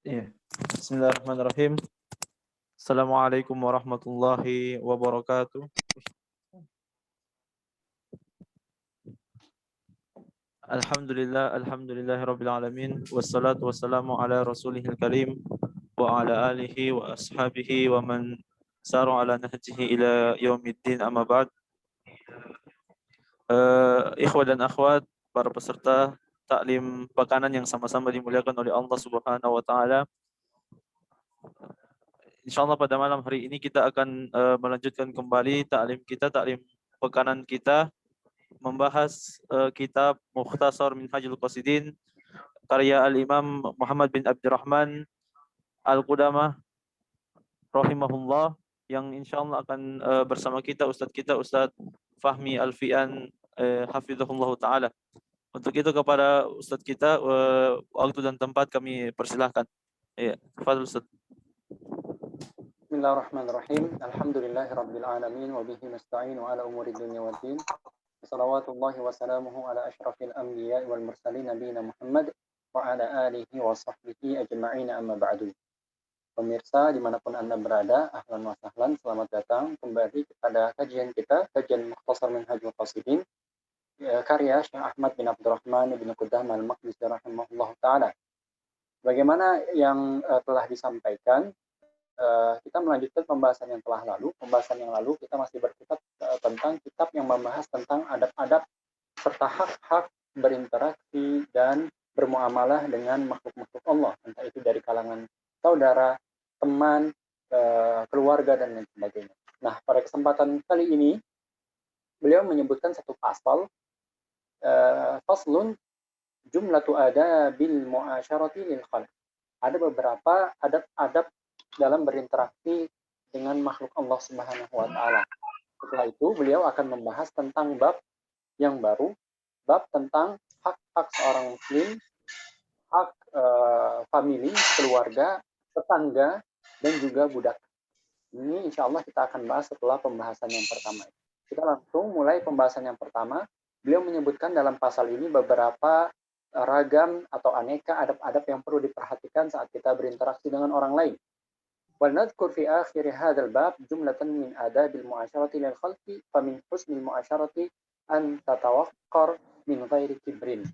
Iya. Bismillahirrahmanirrahim. Assalamualaikum warahmatullahi wabarakatuh. Alhamdulillahirabbil alamin wassalatu wassalamu ala rasulihil karim wa ala alihi wa ashabihi wa man saru ala nahjihi ila yaumiddin amma ba'd. Ikhwan dan akhwat, para peserta taklim pekanan yang sama-sama dimuliakan oleh Allah Subhanahu wa taala. Insyaallah pada malam hari ini kita akan melanjutkan kembali taklim pekanan kita, membahas kitab Mukhtasar Minhajul Qasidin karya Al-Imam Muhammad bin Abdurrahman Al-Qudamah rahimahullah, yang insyaallah akan bersama kita Ustadz Fahmi Alfian hafizahullah taala. Untuk itu kepada Ustadz kita waktu dan tempat kami persilahkan. Ya, tafadhol Ustadz. Bismillahirrahmanirrahim. Alhamdulillahirabbil alamin wa bihi nasta'inu ala umuri dunya waddin. Shalawatullahi wa salamuhu ala asyrafil anbiya'i wal mursalin nabiyina Muhammad wa ala alihi wa sahbihi ajma'in, amma ba'du. Pemirsa dimanapun Anda berada, ahlan wa sahlan, selamat datang kembali kepada kajian kita, kajian Mukhtasar Minhajul Qasidin, karya Syekh Ahmad bin Abdurrahman bin Qudamah al-Maqdisi rahimahullah ta'ala. Bagaimana yang telah disampaikan, kita melanjutkan pembahasan yang telah lalu. Pembahasan yang lalu kita masih berkutat tentang kitab yang membahas tentang adab-adab serta hak-hak berinteraksi dan bermuamalah dengan makhluk-makhluk Allah, entah itu dari kalangan saudara, teman, keluarga, dan lain sebagainya. Nah, pada kesempatan kali ini beliau menyebutkan satu pasal, faslun jumlatu adabil muasyarati lil khalq. Ada beberapa adab-adab dalam berinteraksi dengan makhluk Allah Subhanahu wa taala. Setelah itu beliau akan membahas tentang bab yang baru, bab tentang hak-hak seorang muslim, hak famili, keluarga, tetangga, dan juga budak. Ini insya Allah kita akan bahas setelah pembahasan yang pertama. Kita langsung mulai pembahasan yang pertama. Beliau menyebutkan dalam pasal ini beberapa ragam atau aneka adab-adab yang perlu diperhatikan saat kita berinteraksi dengan orang lain. وَنَذْكُرْ فِي آخِرِ هَذَا الْبَابِ جُمْلَةً مِنْ آدَابِ الْمُعَاشَرَةِ لِلْخَلْقِ فَمِنْ حُسْنِ الْمُعَاشَرَةِ أَنْ تَتَوَقَّرْ مِنْ غَيْرِ كِبْرٍ.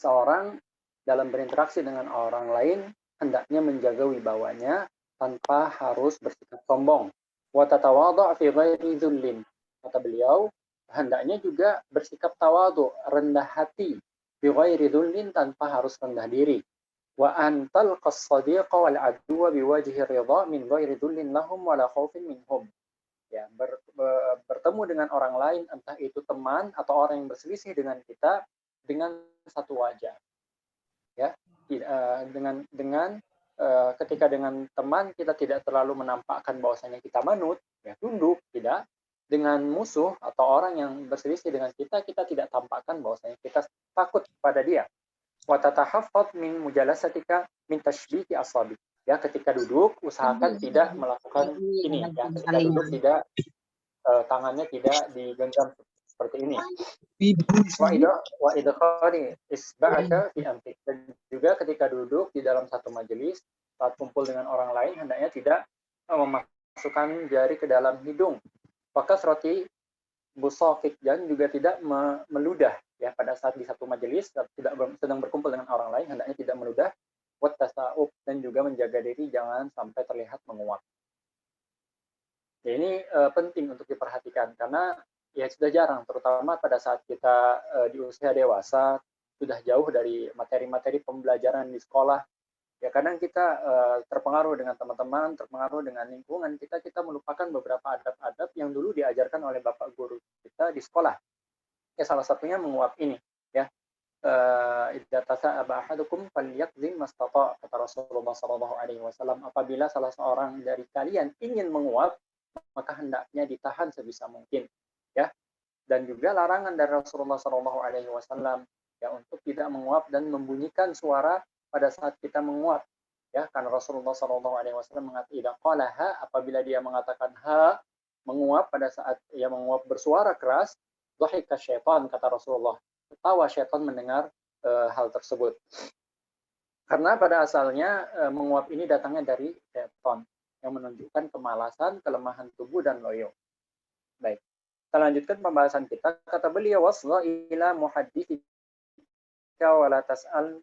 Seorang dalam berinteraksi dengan orang lain hendaknya menjaga wibawanya tanpa harus bersikap sombong. وَتَتَوَاضَعْ فِي غَيْرِ ذُلٍّ. Kata beliau, hendaknya juga bersikap tawadhu, rendah hati, fi ghairi dhullin, tanpa harus rendah diri. Wa antal qas-sadiqa wal aduwa biwajhi ridha min ghairi dhullin lahum wala khaufin minhum. Ya, bertemu dengan orang lain, entah itu teman atau orang yang berselisih dengan kita, dengan satu wajah. Ya, ketika dengan teman kita tidak terlalu menampakkan bahwasanya kita manut, ya tunduk, tidak. Dengan musuh atau orang yang berselisih dengan kita tidak tampakkan bahwasanya kita takut pada dia. Wa tatahaffaz min mujalasatika min tashbihi asabi. Ya, ketika duduk usahakan tidak melakukan ini, ya, ketika duduk tidak tangannya tidak digenggam seperti ini. Wa idkhali isba'aka fi anfik. Dan juga ketika duduk di dalam satu majelis saat kumpul dengan orang lain hendaknya tidak memasukkan jari ke dalam hidung. Fakasrati busafik, dan juga tidak meludah, ya, pada saat di satu majelis sedang berkumpul dengan orang lain hendaknya tidak meludah. Wat tasa'ub, dan juga menjaga diri jangan sampai terlihat menguap. Ya, ini penting untuk diperhatikan karena ya sudah jarang, terutama pada saat kita di usia dewasa, sudah jauh dari materi-materi pembelajaran di sekolah. Ya, kadang kita terpengaruh dengan teman-teman, terpengaruh dengan lingkungan kita melupakan beberapa adab-adab yang dulu diajarkan oleh bapak guru kita di sekolah. Ya, salah satunya menguap ini, ya. Idza tasa'aba ahadukum falyakzim mastata', kata Rasulullah sallallahu alaihi wasallam, apabila salah seorang dari kalian ingin menguap, maka hendaknya ditahan sebisa mungkin, ya. Dan juga larangan dari Rasulullah sallallahu alaihi wasallam, ya, untuk tidak menguap dan membunyikan suara pada saat kita menguap, ya, karena Rasulullah SAW mengatakan apabila dia mengatakan ha, menguap, pada saat ia menguap bersuara keras, dhahika syaitan, kata Rasulullah, ketawa syaitan mendengar hal tersebut. Karena pada asalnya menguap ini datangnya dari seton yang menunjukkan kemalasan, kelemahan tubuh dan loyo. Baik. Kita lanjutkan pembahasan kita. Kata beliau, wasla ila muhaddithika wa la tas'al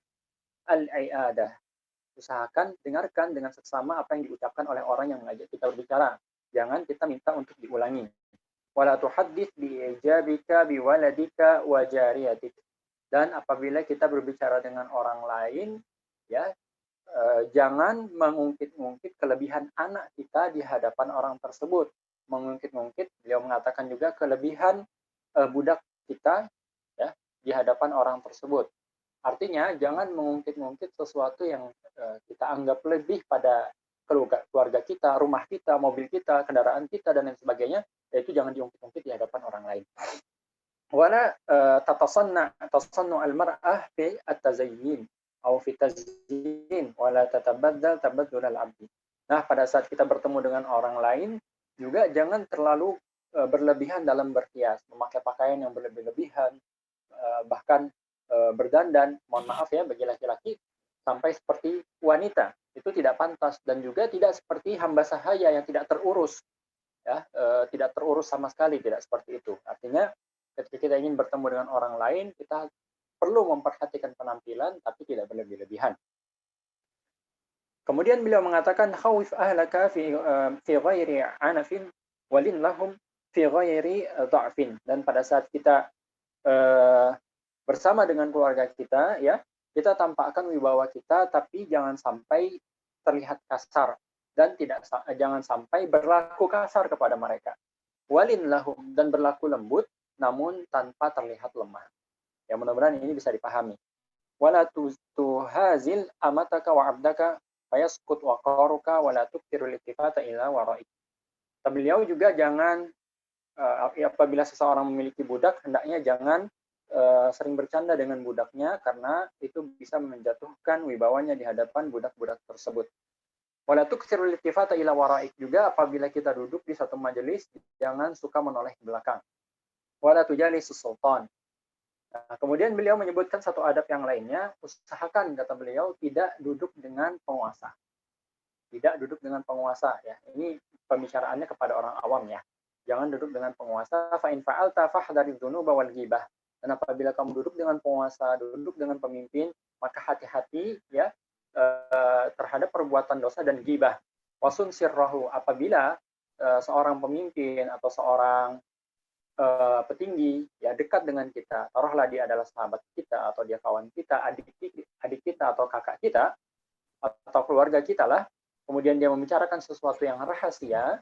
al-i'adah. Usahakan dengarkan dengan seksama apa yang diucapkan oleh orang yang mengajak kita berbicara. Jangan kita minta untuk diulangi. Wala tuhaddits bi'ijabika biwaladika wa jariyatik. Dan apabila kita berbicara dengan orang lain, ya, jangan mengungkit-ungkit kelebihan anak kita di hadapan orang tersebut. Mengungkit-ungkit, beliau mengatakan juga kelebihan budak kita, ya, di hadapan orang tersebut. Artinya jangan mengungkit-ungkit sesuatu yang kita anggap lebih pada keluarga kita, rumah kita, mobil kita, kendaraan kita dan lain sebagainya, yaitu jangan diungkit-ungkit di hadapan orang lain. Wala tasannu al-mar'ah fi at-tazayyin atau fi tazyin wala tatabaddal tabaddul al-'abdi. Nah, pada saat kita bertemu dengan orang lain juga jangan terlalu berlebihan dalam berhias, memakai pakaian yang berlebih-lebihan, bahkan berdandan, mohon maaf ya bagi laki-laki, sampai seperti wanita. Itu tidak pantas dan juga tidak seperti hamba sahaya yang tidak terurus. Ya, tidak terurus sama sekali, tidak seperti itu. Artinya ketika kita ingin bertemu dengan orang lain, kita perlu memperhatikan penampilan tapi tidak berlebih-lebihan. Kemudian beliau mengatakan khawif ahlaka fi ghairi anafin walin lahum fi ghairi dha'fin. Dan pada saat kita bersama dengan keluarga kita, ya, kita tampakkan wibawa kita tapi jangan sampai terlihat kasar dan jangan sampai berlaku kasar kepada mereka. Walin lahum, dan berlaku lembut namun tanpa terlihat lemah. Ya, mudah-mudahan ini bisa dipahami. Wala tuhazil amataka wa 'abdaka fayaskut waqaruka wala tukthirul iltifata ila waraik. Beliau juga jangan apabila seseorang memiliki budak, hendaknya jangan sering bercanda dengan budaknya karena itu bisa menjatuhkan wibawanya di hadapan budak-budak tersebut. Wala tukthirul iltifata ila waraik, juga apabila kita duduk di satu majelis jangan suka menoleh ke belakang. Wala tujalisus sultan. Nah, kemudian beliau menyebutkan satu adab yang lainnya, usahakan, kata beliau, tidak duduk dengan penguasa. Tidak duduk dengan penguasa, ya. Ini pembicaraannya kepada orang awam, ya. Jangan duduk dengan penguasa. Fa in fa'alta fahdharil dzunuba wal ghibah. Dan apabila kamu duduk dengan penguasa, duduk dengan pemimpin, maka hati-hati, ya, terhadap perbuatan dosa dan ghibah. Wasun sirrahu, apabila seorang pemimpin atau seorang petinggi ya dekat dengan kita, taruhlah dia adalah sahabat kita atau dia kawan kita, adik kita atau kakak kita atau keluarga kita lah, kemudian dia membicarakan sesuatu yang rahasia,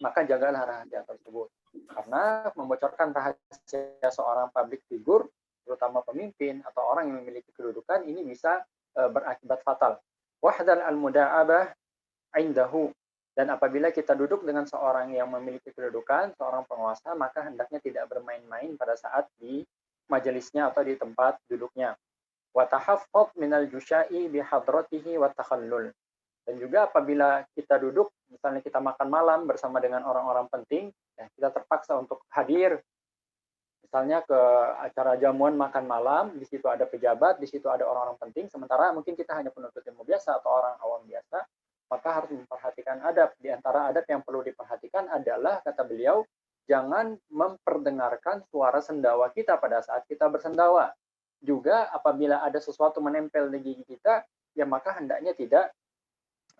maka jagalah rahasia tersebut. Karena membocorkan rahasia seorang public figure, terutama pemimpin atau orang yang memiliki kedudukan, ini bisa berakibat fatal. Wahdal al-muda'abah indahu. Dan apabila kita duduk dengan seorang yang memiliki kedudukan, seorang penguasa, maka hendaknya tidak bermain-main pada saat di majelisnya atau di tempat duduknya. Wa tahaffadh minal jusya'i bihadratihi wa takhallul. Dan juga apabila kita duduk, misalnya kita makan malam bersama dengan orang-orang penting, ya, kita terpaksa untuk hadir. Misalnya ke acara jamuan makan malam, di situ ada pejabat, di situ ada orang-orang penting, sementara mungkin kita hanya penuntut ilmu biasa atau orang awam biasa, maka harus memperhatikan adab. Di antara adab yang perlu diperhatikan adalah, kata beliau, jangan memperdengarkan suara sendawa kita pada saat kita bersendawa. Juga apabila ada sesuatu menempel di gigi kita, ya maka hendaknya tidak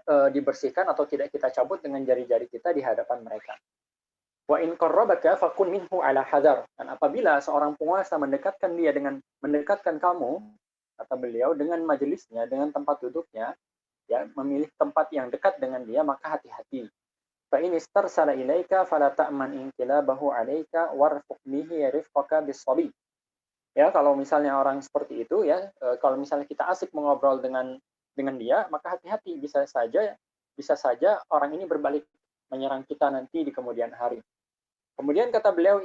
dibersihkan atau tidak kita cabut dengan jari-jari kita di hadapan mereka. Wa in qarrabaka fakun minhu ala hadar. Dan apabila seorang penguasa mendekatkan kamu, kata beliau, dengan majelisnya, dengan tempat duduknya, ya, memilih tempat yang dekat dengan dia, maka hati-hati. Fa in istarsala ilaika fala ta'man inqilabahu alaika warfuq bihi rifqaka bis-sabi. Ya, kalau misalnya orang seperti itu, ya, kalau misalnya kita asik mengobrol dengan dia, maka hati-hati, bisa saja orang ini berbalik menyerang kita nanti di kemudian hari. Kemudian kata beliau,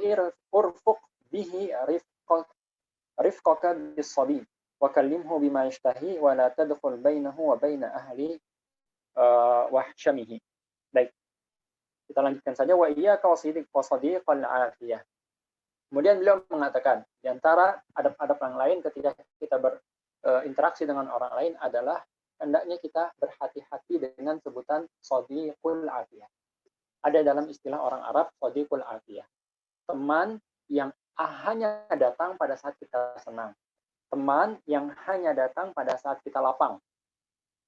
urfuq bihi rifqaka bis-sabi wa kallimhu bima yashtahi wa la tadkhul bainahu wa baina ahli wahsyamihi. Baik. Kita lanjutkan saja, wa iyyaka wasadiqal afiyah. Kemudian beliau mengatakan, di antara adab-adab yang lain ketika kita interaksi dengan orang lain adalah hendaknya kita berhati-hati dengan sebutan sadiqul afiyah. Ada dalam istilah orang Arab sadiqul afiyah, teman yang hanya datang pada saat kita senang, teman yang hanya datang pada saat kita lapang.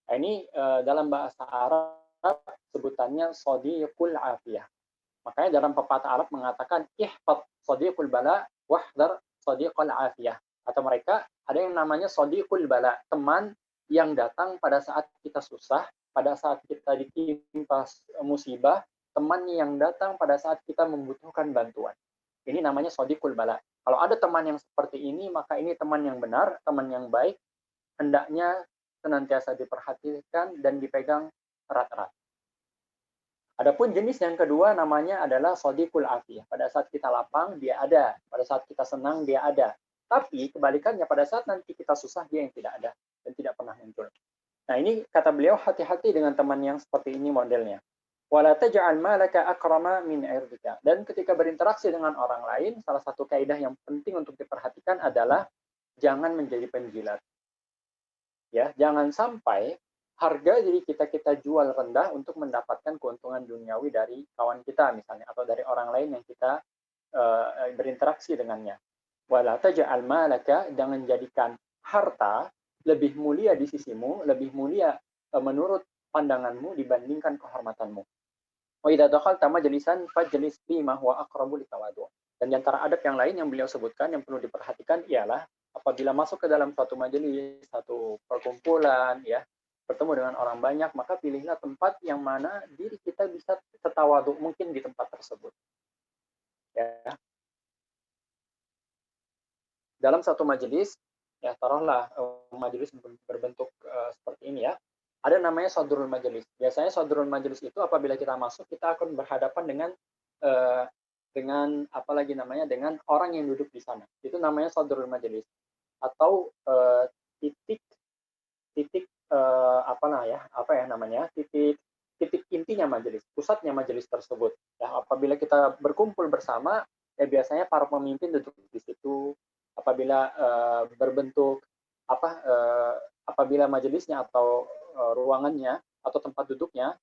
Nah, ini dalam bahasa Arab sebutannya sadiqul afiyah. Makanya dalam pepatah Arab mengatakan ihfad sadiqul bala wahdar sadiqul afiyah. Atau mereka ada yang namanya sadiqul bala, teman yang datang pada saat kita susah, pada saat kita ditimpa musibah, teman yang datang pada saat kita membutuhkan bantuan. Ini namanya sadiqul bala. Kalau ada teman yang seperti ini, maka ini teman yang benar, teman yang baik, hendaknya senantiasa diperhatikan dan dipegang erat-erat. Adapun jenis yang kedua namanya adalah sadiqul afiyah. Pada saat kita lapang, dia ada. Pada saat kita senang, dia ada. Tapi kebalikannya, pada saat nanti kita susah, dia yang tidak ada dan tidak pernah muncul. Nah, ini kata beliau, hati-hati dengan teman yang seperti ini modelnya. Wala taj'al malaka akrama min irdika. Dan ketika berinteraksi dengan orang lain, salah satu kaidah yang penting untuk diperhatikan adalah jangan menjadi penjilat. Ya, jangan sampai harga diri kita jual rendah untuk mendapatkan keuntungan duniawi dari kawan kita misalnya, atau dari orang lain yang kita berinteraksi dengannya. Wala taj'al malaka, jangan jadikan harta lebih mulia di sisimu, lebih mulia menurut pandanganmu dibandingkan kehormatanmu. Wa idza dakhalta majlisan fajlis fi ma huwa aqrabu litawadu. Dan di antara adab yang lain yang beliau sebutkan yang perlu diperhatikan ialah apabila masuk ke dalam suatu majelis, satu perkumpulan, ya, bertemu dengan orang banyak, maka pilihlah tempat yang mana diri kita bisa tertawadhu mungkin di tempat tersebut. Ya. Dalam satu majelis, ya taruhlah majelis berbentuk seperti ini ya. Ada namanya sadrul majelis. Biasanya sadrul majelis itu apabila kita masuk, kita akan berhadapan dengan apa lagi namanya, dengan orang yang duduk di sana. Itu namanya sadrul majelis. Atau titik intinya majelis, pusatnya majelis tersebut. Ya, apabila kita berkumpul bersama, ya biasanya para pemimpin duduk di situ. Apabila apabila majelisnya atau ruangannya atau tempat duduknya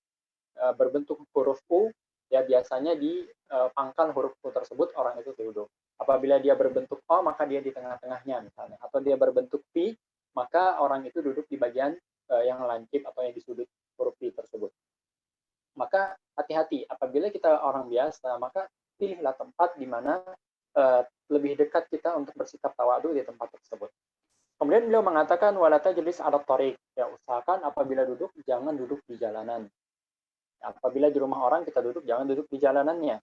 berbentuk huruf U, ya biasanya di pangkal huruf U tersebut orang itu duduk. Apabila dia berbentuk O, maka dia di tengah-tengahnya misalnya. Atau dia berbentuk P, maka orang itu duduk di bagian yang lancip atau yang di sudut huruf P tersebut. Maka hati-hati, apabila kita orang biasa, maka pilihlah tempat di mana lebih dekat kita untuk bersikap tawadhu di tempat tersebut. Kemudian beliau mengatakan wala tajlis 'ala thariq. Ya, usahakan apabila duduk jangan duduk di jalanan. Apabila di rumah orang kita duduk, jangan duduk di jalanannya.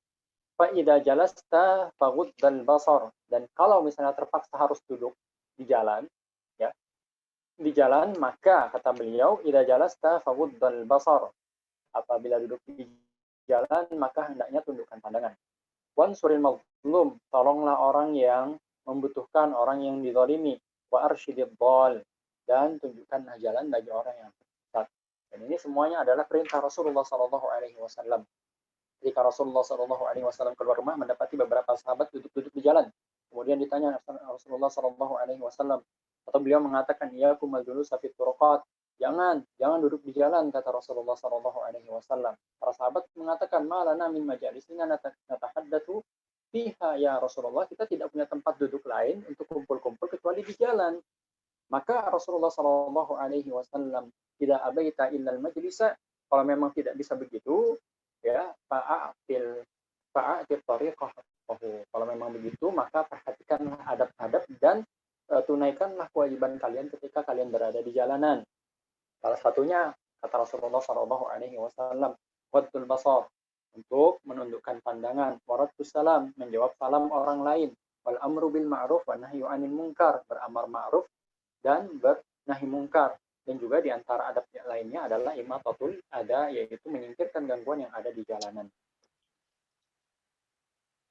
Fa idza jalasta faghuddal basar. Dan kalau misalnya terpaksa harus duduk di jalan, ya, di jalan, maka kata beliau idza jalasta faghuddal basar. Apabila duduk di jalan, maka hendaknya tundukkan pandangan. Wansuril mazlum, tolonglah orang yang membutuhkan, orang yang dizalimi. Wa arsyidid dhal, dan tunjukkanlah jalan bagi orang yang sesat. Dan ini semuanya adalah perintah Rasulullah SAW. Ketika Rasulullah SAW keluar rumah, mendapati beberapa sahabat duduk-duduk di jalan. Kemudian ditanya Rasulullah SAW, atau beliau mengatakan, iyakum al-julusa fit turuqat. Jangan duduk di jalan, kata Rasulullah SAW. Para sahabat mengatakan, malana min majalisina natahaddatsu fiha ya Rasulullah, kita tidak punya tempat duduk lain untuk kumpul-kumpul kecuali di jalan. Maka Rasulullah SAW, tidak abaita illal majlisa, kalau memang tidak bisa begitu, ya fa'atil tariqah. Kalau memang begitu, maka perhatikanlah adab-adab dan tunaikanlah kewajiban kalian ketika kalian berada di jalanan. Salah satunya kata Rasulullah SAW, waddul basar, untuk menundukkan pandangan, waradus salam, menjawab salam orang lain, wal amru bil ma'ruf wa nahyu 'anil munkar, beramar ma'ruf dan bernahi munkar. Dan juga di antara adab lainnya adalah imatatul ada, yaitu menyingkirkan gangguan yang ada di jalanan.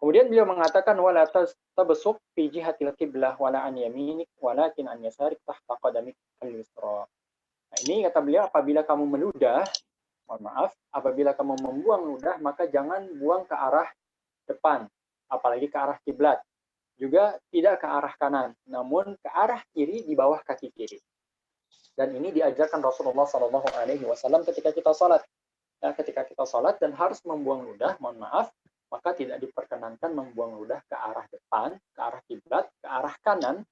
Kemudian beliau mengatakan wala tabsuq fi jihatil qiblah wala an yaminik walakin an yasarik tahta qadamik al-yusra. Nah, ini kata beliau, apabila kamu meludah, apabila kamu membuang ludah, maka jangan buang ke arah depan, apalagi ke arah kiblat. juga tidak ke arah kanan, namun ke arah kiri di bawah kaki kiri. Dan ini diajarkan Rasulullah SAW ketika kita sholat. Ya, ketika kita sholat dan harus membuang ludah, mohon maaf, maka tidak diperkenankan membuang ludah ke arah depan, ke arah kiblat, ke arah kanan.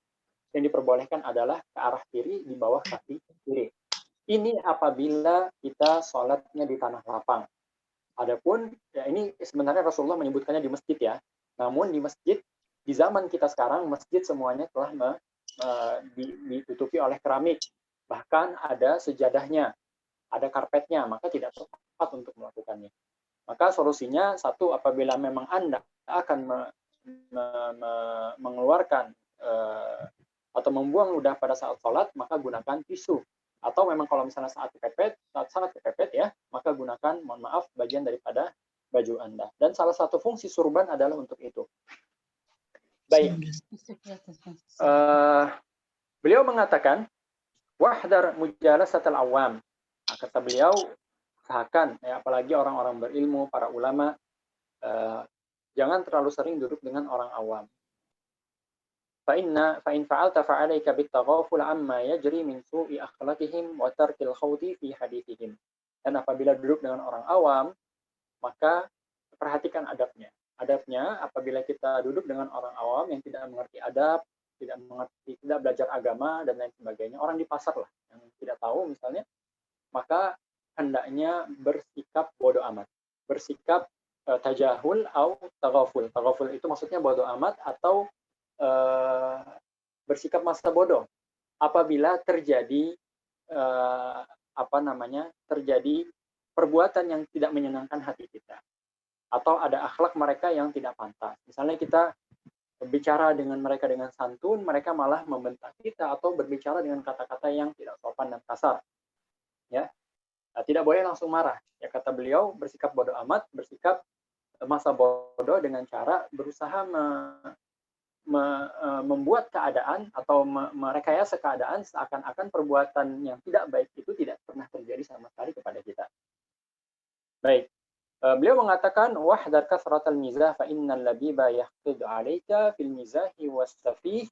Yang diperbolehkan adalah ke arah kiri di bawah kaki kiri. Ini apabila kita sholatnya di tanah lapang. Adapun ya ini sebenarnya Rasulullah menyebutkannya di masjid ya. Namun di masjid di zaman kita sekarang masjid semuanya telah ditutupi oleh keramik. Bahkan ada sejadahnya, ada karpetnya, maka tidak tepat untuk melakukannya. Maka solusinya satu, apabila memang Anda akan mengeluarkan atau membuang ludah pada saat sholat, maka gunakan tisu. Atau memang kalau misalnya saat sangat kepepet ya, maka gunakan, mohon maaf, bagian daripada baju Anda. Dan salah satu fungsi surban adalah untuk itu. Baik. Beliau mengatakan, wahdar mujalasatal awam. Nah, kata beliau, usahakan, ya, apalagi orang-orang berilmu, para ulama, jangan terlalu sering duduk dengan orang awam. فإن فعلت فعليك بالتغافل عما يجري من سوء أخلاقهم وترك الخوض في حديثهم. Dan apabila duduk dengan orang awam, maka perhatikan adabnya. Adabnya apabila kita duduk dengan orang awam yang tidak mengerti adab, tidak belajar agama dan lain sebagainya, orang di pasar lah yang tidak tahu misalnya, maka hendaknya bersikap bodoh amat, bersikap tajahul atau taghaful. Taghaful itu maksudnya bodoh amat atau bersikap masa bodoh apabila terjadi terjadi perbuatan yang tidak menyenangkan hati kita atau ada akhlak mereka yang tidak pantas. Misalnya kita berbicara dengan mereka dengan santun, mereka malah membentak kita atau berbicara dengan kata-kata yang tidak sopan dan kasar. Ya, tidak boleh langsung marah. Ya, kata beliau, bersikap bodoh amat, bersikap masa bodoh dengan cara berusaha membuat keadaan atau merekayasa keadaan seakan-akan perbuatan yang tidak baik itu tidak pernah terjadi sama sekali kepada kita. Baik. Beliau mengatakan wahdar kasratal mizah fa innal labiba yahqid 'alaika fil mizahi was-safih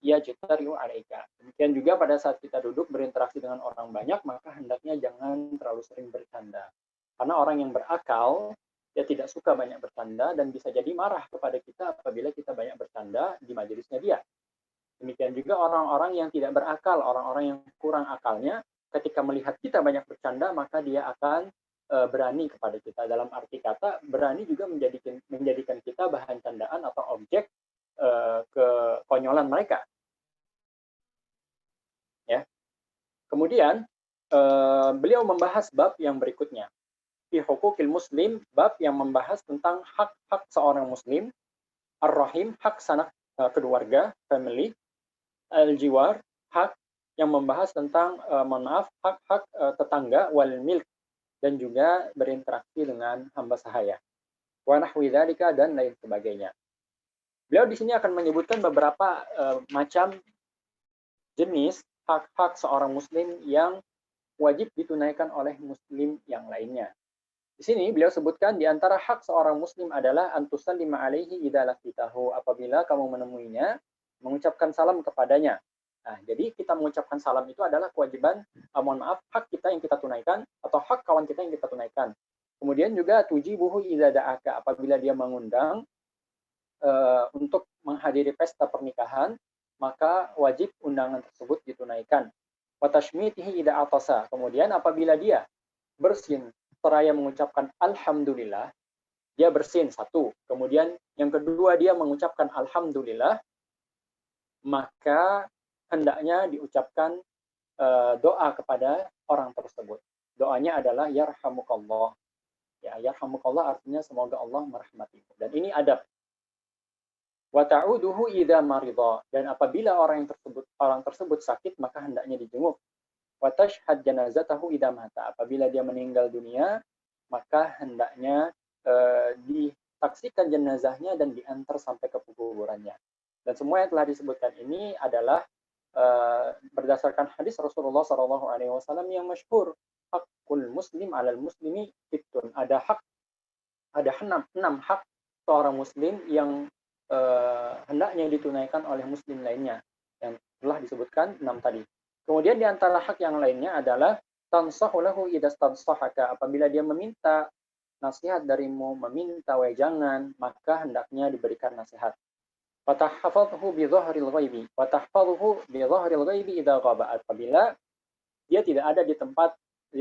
yajtari'u 'alaika. Demikian juga pada saat kita duduk berinteraksi dengan orang banyak, maka hendaknya jangan terlalu sering bercanda. Karena orang yang berakal dia tidak suka banyak bercanda dan bisa jadi marah kepada kita apabila kita banyak bercanda di majelisnya dia. Demikian juga orang-orang yang tidak berakal, orang-orang yang kurang akalnya, ketika melihat kita banyak bercanda, maka dia akan berani kepada kita. Dalam arti kata, berani juga menjadikan kita bahan candaan atau objek kekonyolan mereka. Ya. Kemudian, beliau membahas bab yang berikutnya. Fi hukukil muslim, bab yang membahas tentang hak-hak seorang muslim, ar-rahim, hak sanak keluarga, family, al-jiwar, hak yang membahas tentang hak-hak tetangga, wal milk, dan juga berinteraksi dengan hamba sahaya. Wa nahwi dzalika dan lain sebagainya. Beliau di sini akan menyebutkan beberapa macam jenis hak-hak seorang muslim yang wajib ditunaikan oleh muslim yang lainnya. Di sini beliau sebutkan di antara hak seorang muslim adalah antusallima alaihi idza laqitahu, apabila kamu menemuinya, mengucapkan salam kepadanya. Nah, jadi kita mengucapkan salam itu adalah kewajiban, mohon maaf, hak kita yang kita tunaikan atau hak kawan kita yang kita tunaikan. Kemudian juga tujibuhu idza da'aka, apabila dia mengundang untuk menghadiri pesta pernikahan, maka wajib undangan tersebut ditunaikan. Wa tashmitihi idza atasa, kemudian apabila dia bersin seraya mengucapkan alhamdulillah, dia bersin satu. Kemudian yang kedua dia mengucapkan alhamdulillah, maka hendaknya diucapkan doa kepada orang tersebut. Doanya adalah yarhamukallah. Ya, yarhamukallah artinya semoga Allah merahmatimu. Dan ini adab. Wa ta'uduhu idza marida, dan apabila orang tersebut sakit, maka hendaknya dijenguk. Wa tashhad janazatahu idza mata, apabila dia meninggal dunia, maka hendaknya disaksikan jenazahnya dan diantar sampai ke kuburannya. Dan semua yang telah disebutkan ini adalah berdasarkan hadis Rasulullah SAW yang masyhur, hakul muslim alal muslimi fittun. Ada 6 hak seorang muslim yang hendaknya ditunaikan oleh muslim lainnya yang telah disebutkan 6 tadi. Kemudian di antara hak yang lainnya adalah tansahu lahu idza stansahaka, apabila dia meminta nasihat darimu, meminta wejangan, maka hendaknya diberikan nasihat. Fatahfadhu bi dhahril ghaibi wa tahfadhu bi dhahril ghaibi idza ghaba, apabila dia tidak ada di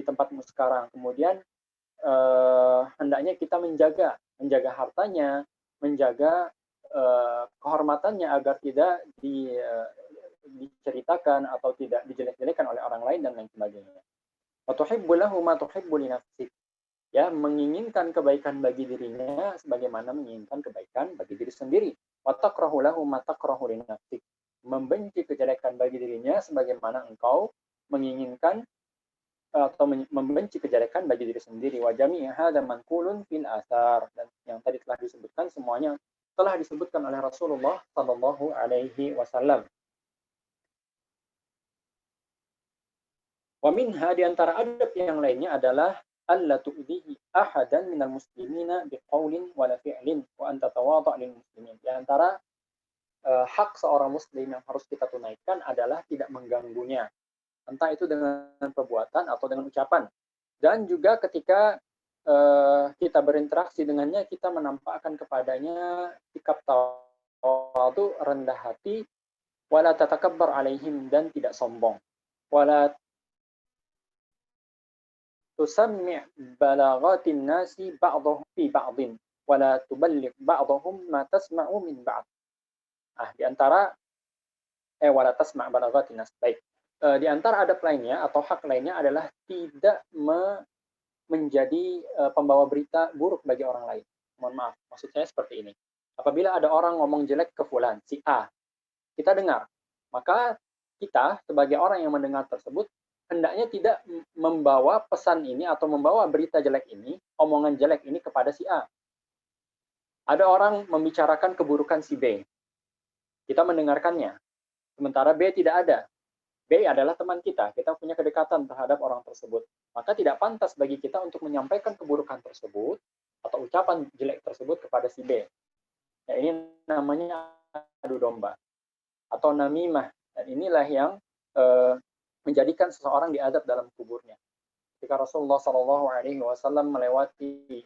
tempatmu sekarang, kemudian hendaknya kita menjaga hartanya, menjaga kehormatannya agar tidak diceritakan atau tidak dijelek-jelekan oleh orang lain dan lain sebagainya. Wa tuhibbu lahu ma tuhibbu li nafsik, ya, menginginkan kebaikan bagi dirinya sebagaimana menginginkan kebaikan bagi diri sendiri. Wa takrahu lahu ma takrahu li nafsik, membenci kejelekan bagi dirinya sebagaimana engkau menginginkan atau membenci kejelekan bagi diri sendiri. Wa jami'a hadza manqulun fil athar, dan yang tadi telah disebutkan semuanya telah disebutkan oleh Rasulullah sallallahu alaihi wasallam. Wa minha, di antara adab yang lainnya adalah alla tu'dhihi ahadan minal muslimina biqaulin wala fi'lin wa anta tawadha' lil muslimin. Di antara hak seorang muslim yang harus kita tunaikan adalah tidak mengganggunya, entah itu dengan perbuatan atau dengan ucapan. Dan juga ketika kita berinteraksi dengannya, kita menampakkan kepadanya sikap tawadhu, rendah hati, wala tatakabbar alaihim, dan tidak sombong, wala tusammi' balaghatin nasi ba'dhum fi ba'dhin wala tuballigh ba'dhum ma tasma'u min ba'd. Di antara wala tasma' balaghatin nas. Baik. Di antara adab lainnya atau hak lainnya adalah tidak menjadi pembawa berita buruk bagi orang lain. Mohon maaf, maksud saya seperti ini. Apabila ada orang ngomong jelek ke fulan, si A, kita dengar, maka kita sebagai orang yang mendengar tersebut hendaknya tidak membawa pesan ini atau membawa berita jelek ini, omongan jelek ini kepada si A. Ada orang membicarakan keburukan si B. Kita mendengarkannya. Sementara B tidak ada. B adalah teman kita. Kita punya kedekatan terhadap orang tersebut. Maka tidak pantas bagi kita untuk menyampaikan keburukan tersebut atau ucapan jelek tersebut kepada si B. Ya, ini namanya adu domba atau namimah. Dan inilah yang menjadikan seseorang diadab dalam kuburnya. Ketika Rasulullah SAW melewati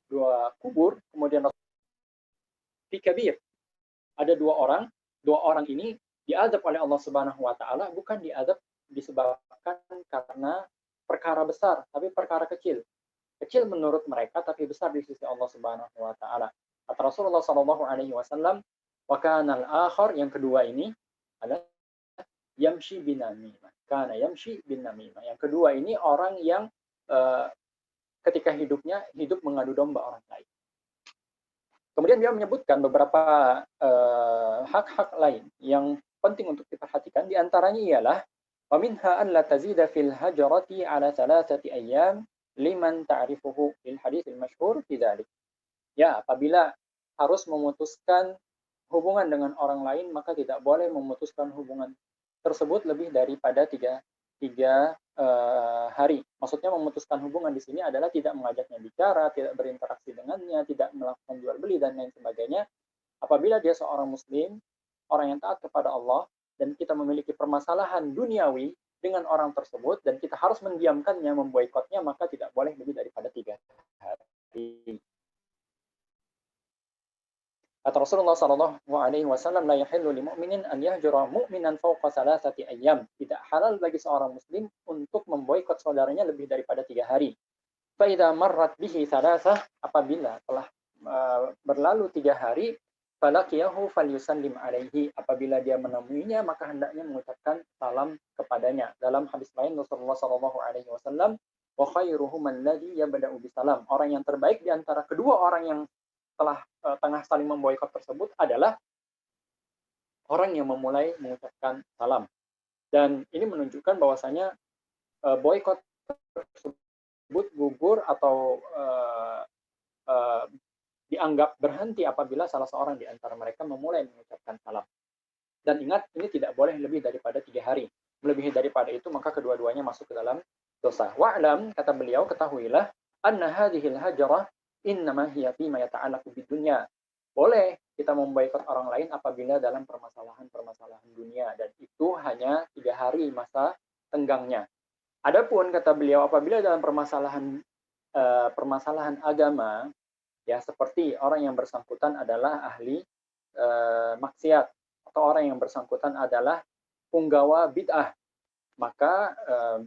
dua kubur, kemudian fi kabir, ada dua orang ini diadab oleh Allah Subhanahu wa taala, bukan diadab disebabkan karena perkara besar, tapi perkara kecil. Kecil menurut mereka tapi besar di sisi Allah Subhanahu wa taala. Kata Rasulullah SAW, wa kana al-akhar, yang kedua ini adalah yamshi bin namimah. Kana yamshi bin namimah. Yang kedua ini orang yang ketika hidup mengadu domba orang lain. Kemudian dia menyebutkan beberapa hak-hak lain yang penting untuk diperhatikan. Di antaranya ialah wa minha an la tazida fil hajrati ala 3 ayyam liman ta'rifuhu fil hadits al-masyhur fi dzalik. Ya, apabila harus memutuskan hubungan dengan orang lain, maka tidak boleh memutuskan hubungan tersebut lebih daripada tiga hari. Maksudnya memutuskan hubungan di sini adalah tidak mengajaknya bicara, tidak berinteraksi dengannya, tidak melakukan jual beli dan lain sebagainya. Apabila dia seorang muslim, orang yang taat kepada Allah, dan kita memiliki permasalahan duniawi dengan orang tersebut dan kita harus mendiamkannya, memboikotnya, maka tidak boleh lebih daripada 3 hari. Kata Rasulullah SAW, la yahillu li mu'minin an yahjura mu'minan fawqa 3 ayyam. Tidak halal bagi seorang muslim untuk memboikot saudaranya lebih daripada 3 hari. Fa idza marrat bihi 3, apabila telah berlalu 3 hari, falaqiyahu falyusallim alaihi, apabila dia menemuinya maka hendaknya mengucapkan salam kepadanya. Dalam hadis lain Rasulullah SAW, wa khairuhum alladhi yabda'u bisalam. Orang yang terbaik di antara kedua orang yang telah tengah saling memboikot tersebut adalah orang yang memulai mengucapkan salam. Dan ini menunjukkan bahwasanya boikot tersebut gugur atau dianggap berhenti apabila salah seorang di antara mereka memulai mengucapkan salam. Dan ingat, ini tidak boleh lebih daripada 3 hari. Melebihi daripada itu maka kedua-duanya masuk ke dalam dosa. Wa'lam, kata beliau, ketahuilah, anna hadhil hajrah innama hiya fima yata'allaqu bidunya. Boleh kita memboikot orang lain apabila dalam permasalahan-permasalahan dunia, dan itu hanya 3 hari masa tenggangnya. Adapun kata beliau apabila dalam permasalahan agama, ya seperti orang yang bersangkutan adalah ahli maksiat atau orang yang bersangkutan adalah punggawa bid'ah, maka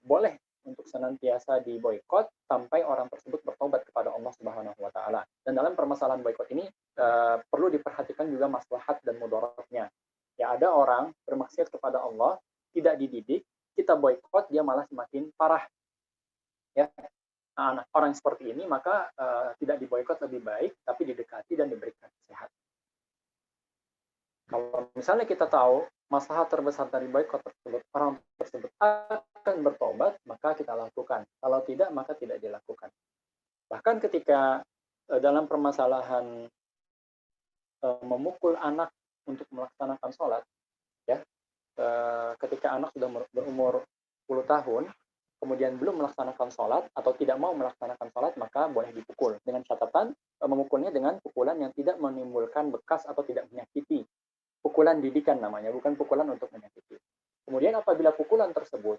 boleh untuk senantiasa diboikot sampai orang tersebut bertobat kepada Allah Subhanahu wa taala. Dan dalam permasalahan boikot ini perlu diperhatikan juga maslahat dan mudaratnya. Ya, ada orang bermaksiat kepada Allah, tidak dididik, kita boikot, dia malah semakin parah. Ya. Nah, orang seperti ini maka tidak diboikot lebih baik, tapi didekati dan diberikan nasihat. Kalau misalnya kita tahu masalah terbesar dari boikot tersebut, orang tersebut akan bertobat, maka kita lakukan. Kalau tidak, maka tidak dilakukan. Bahkan ketika dalam permasalahan memukul anak untuk melaksanakan sholat, ya, ketika anak sudah berumur 10 tahun, kemudian belum melaksanakan sholat atau tidak mau melaksanakan sholat, maka boleh dipukul. Dengan catatan memukulnya dengan pukulan yang tidak menimbulkan bekas atau tidak menyakiti. Pukulan didikan namanya, bukan pukulan untuk menyakiti. Kemudian apabila pukulan tersebut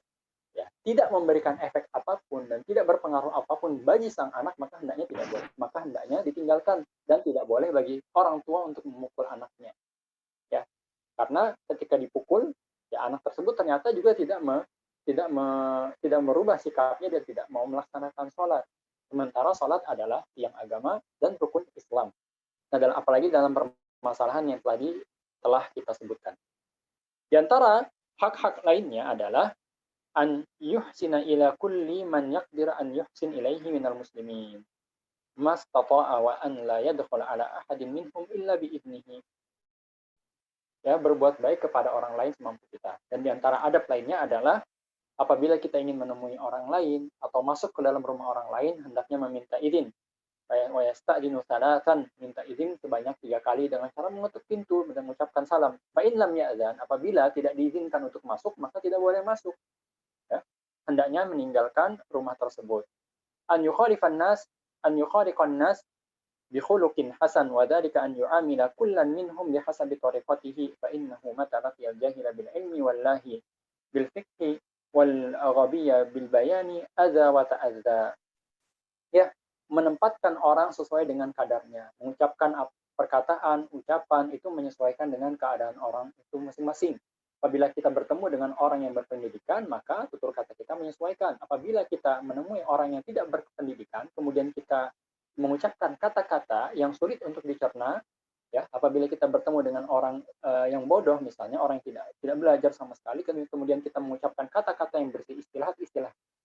ya tidak memberikan efek apapun dan tidak berpengaruh apapun bagi sang anak, maka hendaknya tidak boleh. Maka hendaknya ditinggalkan dan tidak boleh bagi orang tua untuk memukul anaknya. Ya. Karena ketika dipukul, ya anak tersebut ternyata juga tidak merubah sikapnya dan tidak mau melaksanakan sholat. Sementara sholat adalah tiang agama dan rukun Islam. Nah, apalagi dalam permasalahan yang telah kita sebutkan. Di antara hak-hak lainnya adalah an yuhsina ila kulli man yaqdir an yuhsin ilaihi minal muslimin mastata'a wa an la yadkhul ala ahadin minhum illa biidnihi. Ya, berbuat baik kepada orang lain semampu kita. Dan di antara adab lainnya adalah apabila kita ingin menemui orang lain atau masuk ke dalam rumah orang lain, hendaknya meminta izin. Wa yasta'dinu salatan, minta izin sebanyak 3 kali dengan cara mengetuk pintu dan mengucapkan salam. Fa in lam ya'zan, apabila tidak diizinkan untuk masuk, maka tidak boleh masuk. Ya. Hendaknya meninggalkan rumah tersebut. An yukhaliqan nas bi khuluqin hasan wa dzalika an yu'amila kullan minhum bihasabi tariqatihi fa innahu mata laqiya al-jahila bil ilmi wallahi bil fiqhi wal ghabiyya bil bayani adza wa ta'adza. Ya, menempatkan orang sesuai dengan kadarnya, mengucapkan perkataan, ucapan itu menyesuaikan dengan keadaan orang itu masing-masing. Apabila kita bertemu dengan orang yang berpendidikan, maka tutur kata kita menyesuaikan. Apabila kita menemui orang yang tidak berpendidikan, kemudian kita mengucapkan kata-kata yang sulit untuk dicerna, ya, apabila kita bertemu dengan orang yang bodoh, misalnya orang yang tidak belajar sama sekali, kemudian kita mengucapkan kata-kata yang bersih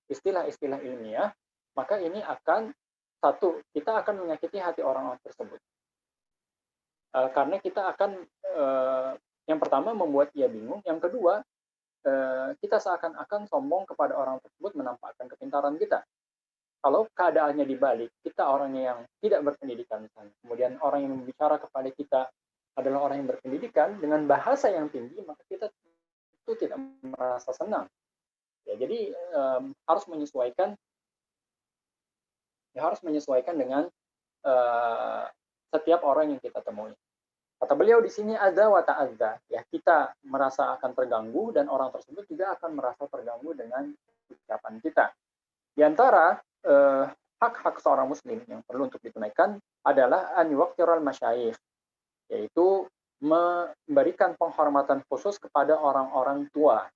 istilah-istilah ilmiah, maka ini akan satu, kita akan menyakiti hati orang-orang tersebut. Karena kita akan yang pertama membuat ia bingung, yang kedua kita seakan-akan sombong kepada orang tersebut menampakkan kepintaran kita. Kalau keadaannya dibalik, kita orang yang tidak berpendidikan misalnya, kemudian orang yang berbicara kepada kita adalah orang yang berpendidikan dengan bahasa yang tinggi, maka kita itu tidak merasa senang. Ya, jadi harus menyesuaikan dengan setiap orang yang kita temui. Kata beliau di sini ada wa ta'adza, ya kita merasa akan terganggu dan orang tersebut juga akan merasa terganggu dengan ucapan kita. Di antara hak-hak seorang muslim yang perlu untuk ditunaikan adalah an yuqtiral masyayikh, yaitu memberikan penghormatan khusus kepada orang-orang tua.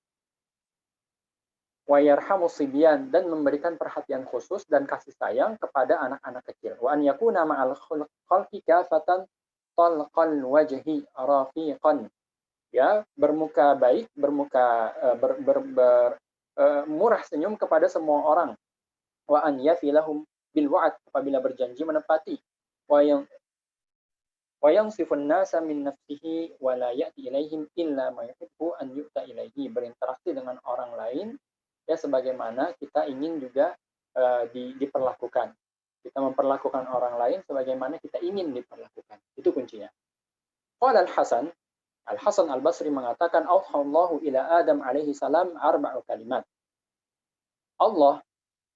Wa yarhamus sibyan, dan memberikan perhatian khusus dan kasih sayang kepada anak-anak kecil. Wa an yakuna ma'al khalqi kafatan talqal wajhi rafiqan, ya bermuka baik, murah senyum kepada semua orang. Wa an yafilahum bil wa'd, apabila berjanji menepati. Wa yansifun nasa min nafsihi wa la ya'ti ilaihim illa ma yuhibbu an yu'ta ilaihi, berinteraksi dengan orang lain ya sebagaimana kita ingin juga diperlakukan. Kita memperlakukan orang lain sebagaimana kita ingin diperlakukan. Itu kuncinya. Qala Al-Hasan Al-Basri mengatakan, Allahu ila Adam alaihi salam arba'u kalimat. Allah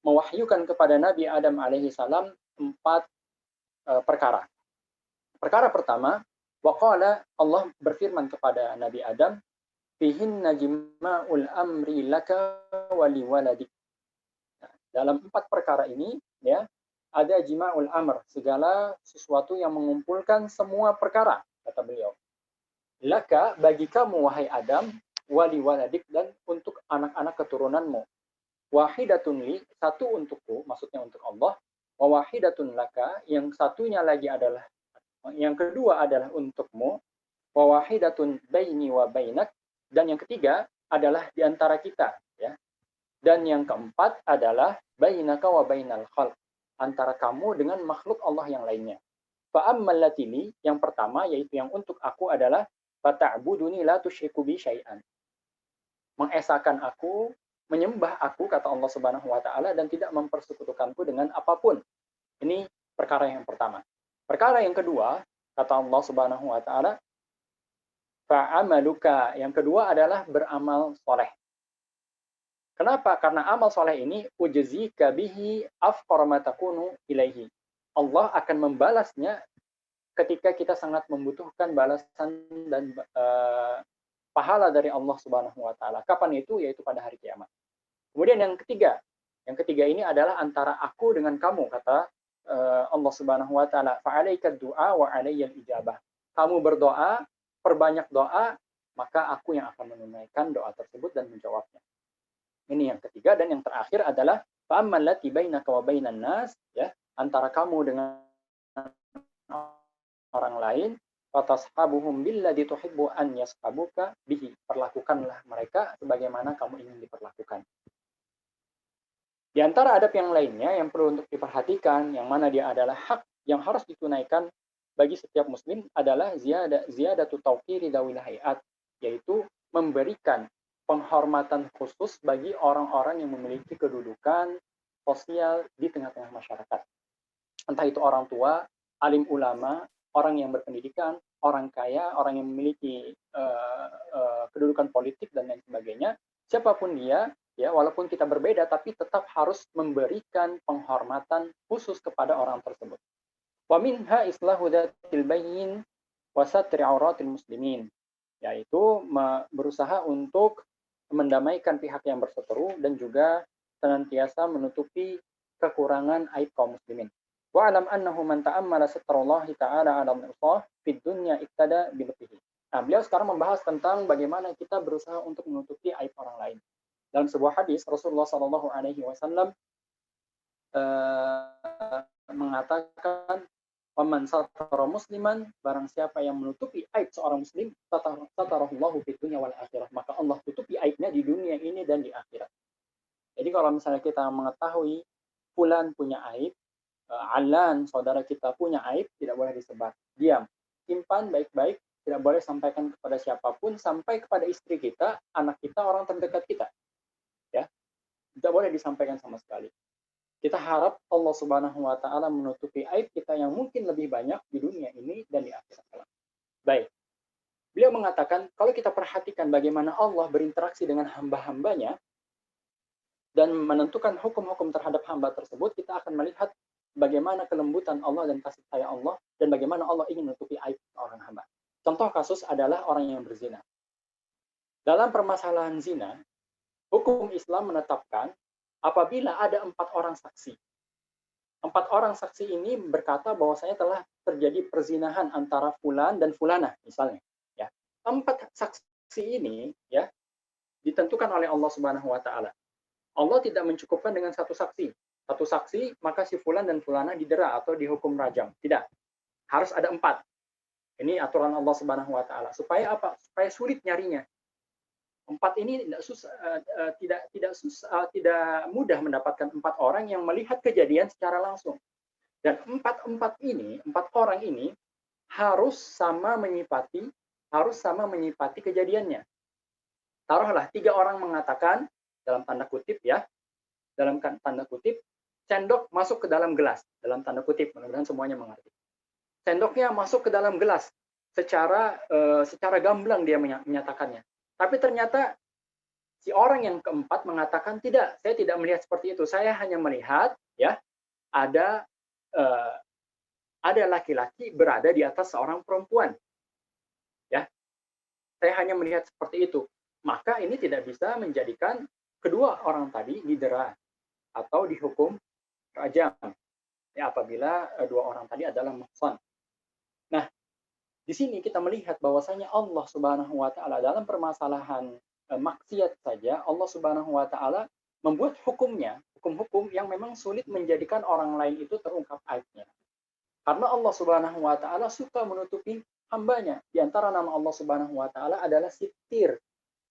mewahyukan kepada Nabi Adam alaihi salam 4 perkara. Perkara pertama, waqala Allah berfirman kepada Nabi Adam, fihin najma'ul amri laka wali waladik. Nah, dalam 4 perkara ini ya ada jima'ul amr, segala sesuatu yang mengumpulkan semua perkara, kata beliau. Laka, bagi kamu wahai Adam, wali waladik, dan untuk anak-anak keturunanmu. Wahidatun li, satu untukku, maksudnya untuk Allah. Wa wahidatun laka, yang satunya lagi adalah, yang kedua adalah untukmu. Wa wahidatun baini wa bainak, dan yang ketiga adalah di antara kita, ya. Dan yang keempat adalah bainaka wa bainal khalq, antara kamu dengan makhluk Allah yang lainnya. Fa ammal latili, yang pertama yaitu yang untuk aku adalah fata'buduni la tusyriku bi syai'an. Mengesahkan aku, menyembah aku, kata Allah Subhanahu wa taala, dan tidak mempersekutukanku dengan apapun. Ini perkara yang pertama. Perkara yang kedua, kata Allah Subhanahu wa taala, fa'amaluka, yang kedua adalah beramal soleh. Kenapa? Karena amal soleh ini ujzika bihi afqara ma takunu ilaihi. Allah akan membalasnya ketika kita sangat membutuhkan balasan dan pahala dari Allah Subhanahu wa taala. Kapan itu? Yaitu pada hari kiamat. Kemudian yang ketiga. Yang ketiga ini adalah antara aku dengan kamu, kata Allah Subhanahu wa taala, fa'alaika du'a wa 'alayyal ijabah. Kamu berdoa, perbanyak doa, maka aku yang akan menunaikan doa tersebut dan menjawabnya. Ini yang ketiga. Dan yang terakhir adalah fa'ammal lati bainaka wa bainan nas, ya, antara kamu dengan orang lain, fatashabuhum billadzi tuhibbu an yashabuka bihi. Perlakukanlah mereka sebagaimana kamu ingin diperlakukan. Di antara adab yang lainnya yang perlu untuk diperhatikan, yang mana dia adalah hak yang harus ditunaikan bagi setiap muslim, adalah ziyadatu tauqiri dawil hayat, yaitu memberikan penghormatan khusus bagi orang-orang yang memiliki kedudukan sosial di tengah-tengah masyarakat. Entah itu orang tua, alim ulama, orang yang berpendidikan, orang kaya, orang yang memiliki kedudukan politik dan lain sebagainya. Siapapun dia, ya, walaupun kita berbeda, tapi tetap harus memberikan penghormatan khusus kepada orang tersebut. Wa minha islahu dzatil bayyin wa satri auratil muslimin, yaitu berusaha untuk mendamaikan pihak yang berseteru dan juga senantiasa menutupi kekurangan aib kaum muslimin. Wa alam annahu man ta'ammala satrallahi ta'ala 'ala al-'usah fid dunya iktada bi lutfihi. Nah, beliau sekarang membahas tentang bagaimana kita berusaha untuk menutupi aib orang lain. Dalam sebuah hadis Rasulullah Shallallahu alaihi wasallam mengatakan, "Waman satara musliman, barang siapa yang menutupi aib seorang muslim, satarahullahu fid dunya wal akhirah." Maka Allah tutupi aibnya di dunia ini dan di akhirat. Jadi kalau misalnya kita mengetahui fulan punya aib, Alan, saudara kita punya aib, tidak boleh disebar. Diam. Simpan baik-baik, tidak boleh sampaikan kepada siapapun, sampai kepada istri kita, anak kita, orang terdekat kita. Ya. Tidak boleh disampaikan sama sekali. Kita harap Allah Subhanahu wa taala menutupi aib kita yang mungkin lebih banyak di dunia ini dan di akhirat. Baik. Beliau mengatakan, kalau kita perhatikan bagaimana Allah berinteraksi dengan hamba-hambanya dan menentukan hukum-hukum terhadap hamba tersebut, kita akan melihat bagaimana kelembutan Allah dan kasih sayang Allah, dan bagaimana Allah ingin menutupi aib orang hamba. Contoh kasus adalah orang yang berzina. Dalam permasalahan zina, hukum Islam menetapkan apabila ada 4 orang saksi. 4 orang saksi ini berkata bahwasanya telah terjadi perzinahan antara fulan dan fulanah, misalnya. Ya. 4 saksi ini, ya, ditentukan oleh Allah Subhanahu wa taala. Allah tidak mencukupkan dengan 1 saksi. 1 saksi, maka si fulan dan fulana didera atau dihukum rajam. Tidak. Harus ada 4. Ini aturan Allah Subhanahu wa taala. Supaya apa? Supaya sulit nyarinya. 4 ini tidak mudah mendapatkan 4 orang yang melihat kejadian secara langsung. Dan 4 orang ini harus sama menyipati kejadiannya. Taruhlah 3 orang mengatakan, dalam tanda kutip ya, dalam tanda kutip, sendok masuk ke dalam gelas, dalam tanda kutip, mudah-mudahan semuanya mengerti. Sendoknya masuk ke dalam gelas, secara gamblang dia menyatakannya. Tapi ternyata si orang yang keempat mengatakan, tidak, saya tidak melihat seperti itu. Saya hanya melihat, ya, ada ada laki-laki berada di atas seorang perempuan. Ya, saya hanya melihat seperti itu. Maka ini tidak bisa menjadikan kedua orang tadi didera atau dihukum rajam. Ya, apabila dua orang tadi adalah muhsan. Nah, di sini kita melihat bahwasanya Allah Subhanahu wa taala dalam permasalahan maksiat saja, Allah Subhanahu wa taala membuat hukumnya, hukum-hukum yang memang sulit menjadikan orang lain itu terungkap aibnya. Karena Allah Subhanahu wa taala suka menutupi hambanya. Di antara nama Allah Subhanahu wa taala adalah Sittir.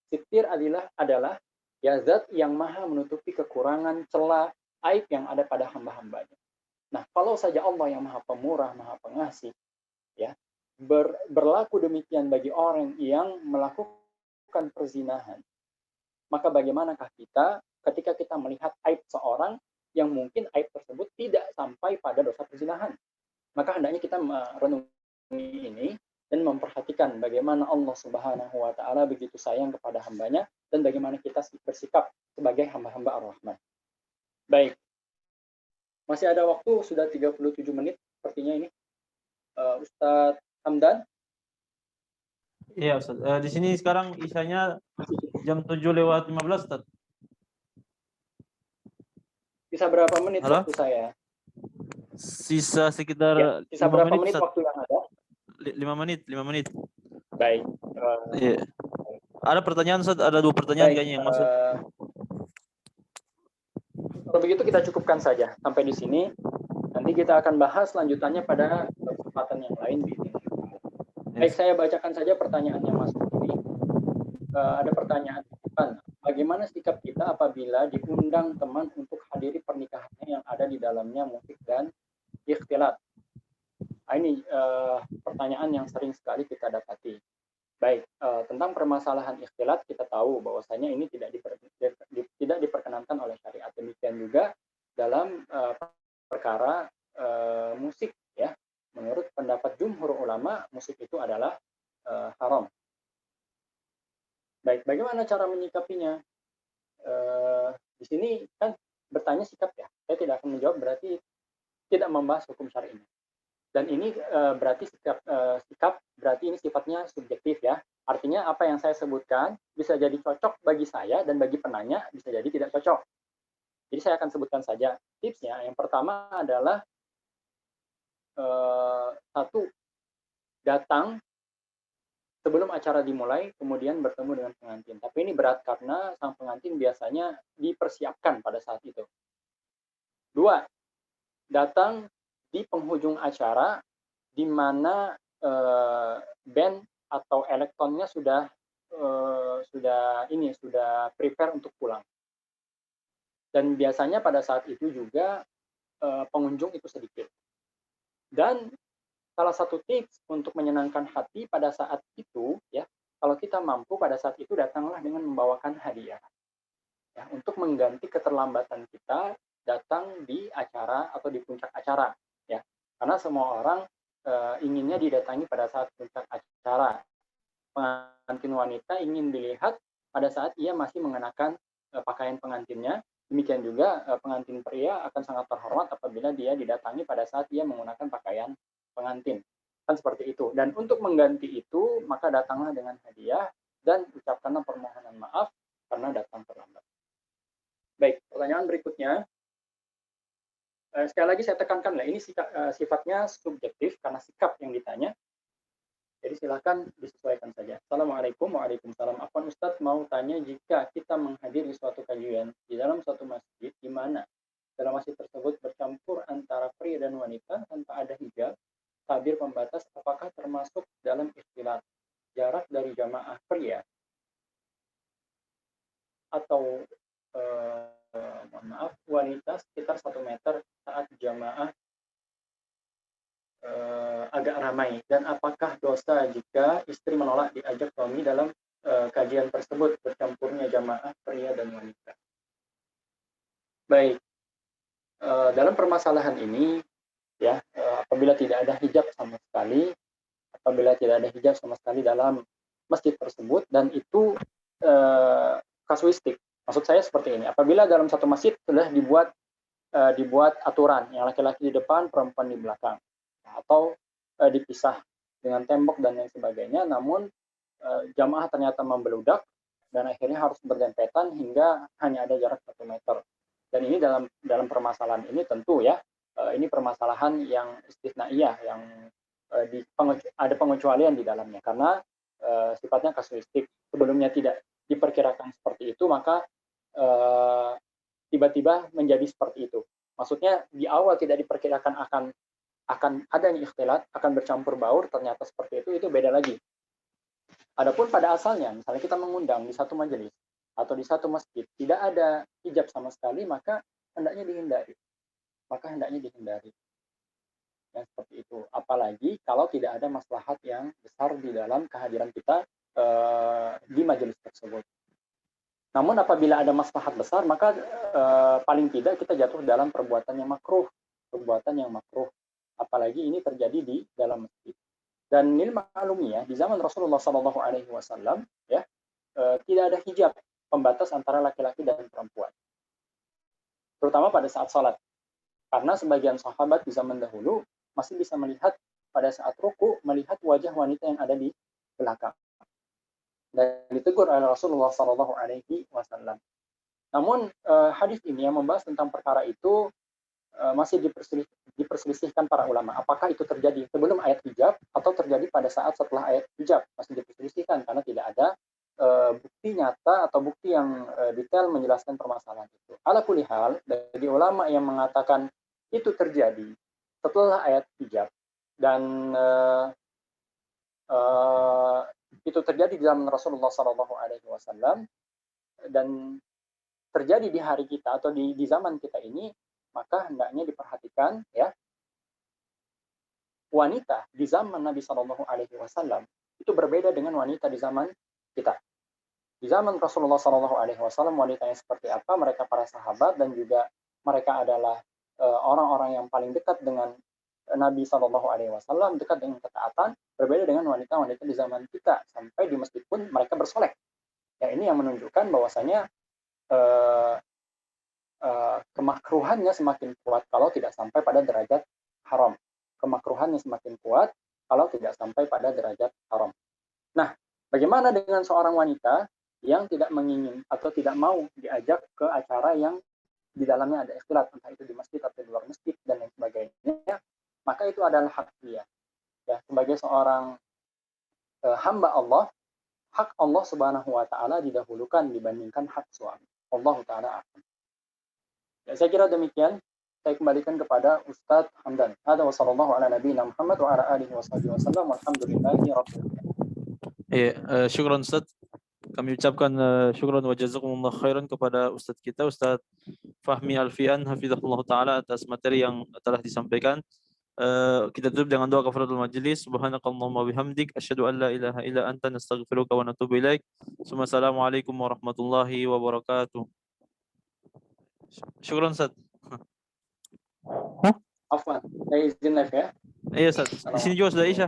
Sittir adalah ya zat yang maha menutupi kekurangan, celah, aib yang ada pada hamba-hambanya. Nah, kalau saja Allah yang maha pemurah, maha pengasih, ya, berlaku demikian bagi orang yang melakukan perzinahan, maka bagaimanakah kita ketika kita melihat aib seorang yang mungkin aib tersebut tidak sampai pada dosa perzinahan? Maka hendaknya kita merenungi ini dan memperhatikan bagaimana Allah Subhanahu wa taala begitu sayang kepada hambanya dan bagaimana kita bersikap sebagai hamba-hamba Ar-Rahman. Baik. Masih ada waktu, sudah 37 menit sepertinya ini. Ustadz Hamdan? Iya, Ustaz. Di sini sekarang isanya jam 7:15, Ustaz. Sisa berapa menit Halo? waktu saya? Sisa sekitar sisa 5 berapa menit, menit Ustaz. waktu yang ada? 5 menit. Baik. Iya. Ada pertanyaan, Ustaz? Ada 2 pertanyaan kayaknya yang masuk. Kalau begitu kita cukupkan saja sampai di sini. Nanti kita akan bahas lanjutannya pada kesempatan yang lain. Baik, saya bacakan saja pertanyaan yang masuk ini. Ada pertanyaan, bagaimana sikap kita apabila diundang teman untuk hadiri pernikahannya yang ada di dalamnya musik dan ikhtilat? Ini pertanyaan yang sering sekali kita dapati. Baik, tentang permasalahan ikhtilat kita tahu bahwasanya ini tidak diperkenankan oleh syariat. Demikian juga dalam perkara musik, ya. Menurut pendapat jumhur ulama, musik itu adalah haram. Baik, bagaimana cara menyikapinya? Di sini kan bertanya sikap, ya. Saya tidak akan menjawab, berarti tidak membahas hukum syar'i. Dan ini berarti sikap berarti ini sifatnya subjektif, ya. Artinya apa yang saya sebutkan bisa jadi cocok bagi saya dan bagi penanya bisa jadi tidak cocok. Jadi saya akan sebutkan saja tipsnya. Yang pertama adalah satu, datang sebelum acara dimulai, kemudian bertemu dengan pengantin. Tapi ini berat karena sang pengantin biasanya dipersiapkan pada saat itu. 2, datang di penghujung acara di mana band atau elektronnya sudah prepare untuk pulang. Dan biasanya pada saat itu juga pengunjung itu sedikit. Dan salah satu tips untuk menyenangkan hati pada saat itu, ya, kalau kita mampu pada saat itu datanglah dengan membawakan hadiah, ya, untuk mengganti keterlambatan kita datang di acara atau di puncak acara, ya, karena semua orang inginnya didatangi pada saat puncak acara. Pengantin wanita ingin dilihat pada saat ia masih mengenakan pakaian pengantinnya. Demikian juga pengantin pria akan sangat terhormat apabila dia didatangi pada saat ia menggunakan pakaian pengantin. Kan seperti itu. Dan untuk mengganti itu, maka datanglah dengan hadiah dan ucapkanlah permohonan maaf karena datang terlambat. Baik, pertanyaan berikutnya. Sekali lagi saya tekankan, ini sifatnya subjektif karena sikap yang ditanya. Jadi silakan disesuaikan saja. Assalamualaikum, waalaikumsalam. Afwan Ustadz, mau tanya, jika kita menghadiri suatu kajian di dalam suatu masjid di mana dalam masjid tersebut bercampur antara pria dan wanita tanpa ada hijab, tabir pembatas, apakah termasuk dalam ikhtilat? Jarak dari jamaah pria atau mohon maaf, wanita sekitar 1 meter saat jamaah agak ramai, dan apakah dosa jika istri menolak diajak suami dalam kajian tersebut bercampurnya jamaah pria dan wanita? Baik, dalam permasalahan ini, ya, apabila tidak ada hijab sama sekali dalam masjid tersebut, dan itu kasuistik. Maksud saya seperti ini, apabila dalam satu masjid sudah dibuat aturan yang laki-laki di depan, perempuan di belakang. atau dipisah dengan tembok dan lain sebagainya, namun jamaah ternyata membeludak dan akhirnya harus berdempetan hingga hanya ada jarak 1 meter. Dan ini dalam permasalahan ini tentu ya, ini permasalahan yang istisnaiyah, yang ada pengecualian di dalamnya karena sifatnya kasuistik. Sebelumnya tidak diperkirakan seperti itu, maka tiba-tiba menjadi seperti itu. Maksudnya di awal tidak diperkirakan akan adanya ikhtilat, akan bercampur baur, ternyata seperti itu beda lagi. Adapun pada asalnya, misalnya kita mengundang di satu majelis atau di satu masjid, tidak ada hijab sama sekali, maka hendaknya dihindari. Yang seperti itu. Apalagi kalau tidak ada maslahat yang besar di dalam kehadiran kita di majelis tersebut. Namun apabila ada maslahat besar, maka paling tidak kita jatuh dalam perbuatan yang makruh. Apalagi ini terjadi di dalam masjid. Dan ini maklumi ya, di zaman Rasulullah SAW ya, tidak ada hijab pembatas antara laki-laki dan perempuan. Terutama pada saat sholat. Karena sebagian sahabat di zaman dahulu masih bisa melihat pada saat ruku, melihat wajah wanita yang ada di belakang. Dan ditegur oleh Rasulullah SAW. Namun hadis ini yang membahas tentang perkara itu masih diperselisihkan para ulama. Apakah itu terjadi sebelum ayat hijab atau terjadi pada saat setelah ayat hijab? Masih diperselisihkan karena tidak ada bukti nyata atau bukti yang detail menjelaskan permasalahan itu. Ala kulli hal, bagi ulama yang mengatakan itu terjadi setelah ayat hijab dan itu terjadi di zaman Rasulullah SAW dan terjadi di hari kita atau di zaman kita ini, maka hendaknya diperhatikan ya, wanita di zaman Nabi SAW itu berbeda dengan wanita di zaman kita. Di zaman Rasulullah SAW wanitanya seperti apa, mereka para sahabat dan juga mereka adalah orang-orang yang paling dekat dengan Nabi SAW, dekat dengan ketaatan, berbeda dengan wanita-wanita di zaman kita. Sampai di masjid pun mereka bersolek. Ya, ini yang menunjukkan bahwasanya kemakruhannya semakin kuat kalau tidak sampai pada derajat haram. Kemakruhannya semakin kuat kalau tidak sampai pada derajat haram. Nah, bagaimana dengan seorang wanita yang tidak mengingin atau tidak mau diajak ke acara yang di dalamnya ada ikhtilat, entah itu di masjid atau di luar masjid dan lain sebagainya, maka itu adalah hak dia. Ya, sebagai seorang hamba Allah, hak Allah Subhanahu wa taala didahulukan dibandingkan hak suami. Allah taala akan. Ya, saya kira demikian. Saya kembalikan kepada Ustadz Hamdan. Hadza wa sallallahu ala nabiyina Muhammad wa ala alihi washabihi wasallam. Walhamdulillahi rabbil alamin. Syukran Ustaz. Kami ucapkan syukran wa jazakumullah khairan kepada Ustadz kita, Ustadz Fahmi Alfian hafizahullah taala atas materi yang telah disampaikan. Kita tutup dengan doa kafaratul majlis. Subhanakallahumma bihamdik asyhadu an la ilaha illa anta nastaghfiruka wa natubu ilaik. Assalamualaikum warahmatullahi wabarakatuh. Syukran Ustaz. Afwan, saya izin live ya. Iya Ustaz. Di sini juga sudah Isya.